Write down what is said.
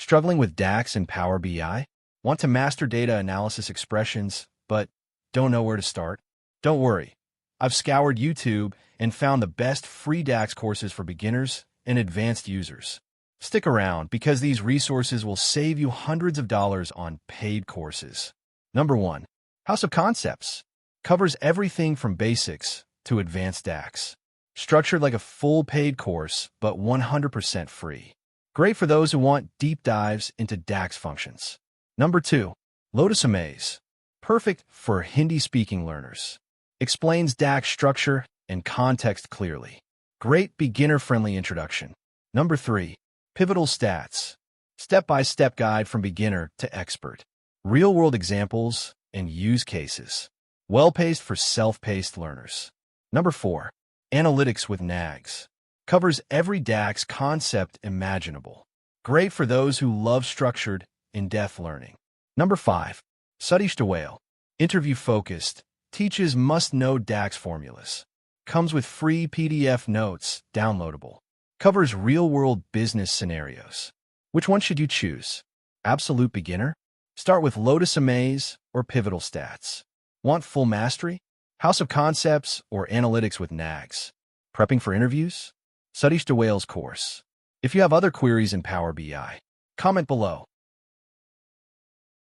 Struggling with DAX and Power BI? Want to master data analysis expressions, but don't know where to start? Don't worry. I've scoured YouTube and found the best free DAX courses for beginners and advanced users. Stick around because these resources will save you hundreds of dollars on paid courses. Number 1. House of Concepts. Covers everything from basics to advanced DAX. Structured like a full paid course, but 100% free. Great for those who want deep dives into DAX functions. Number 2. Lotusamaze. Perfect for Hindi-speaking learners. Explains DAX structure and context clearly. Great beginner-friendly introduction. Number 3. Pivotalstats. Step-by-step guide from beginner to expert. Real-world examples and use cases. Well-paced for self-paced learners. Number 4. Analytics with Nags. Covers every DAX concept imaginable. Great for those who love structured, in-depth learning. Number 5. Satish Dhawale. Interview-focused. Teaches must-know DAX formulas. Comes with free PDF notes, downloadable. Covers real-world business scenarios. Which one should you choose? Absolute beginner? Start with Lotusamaze or Pivotalstats. Want full mastery? House of Concepts or Analytics with Nags. Prepping for interviews? Satish Dhawale's course. If you have other queries in Power BI, comment below.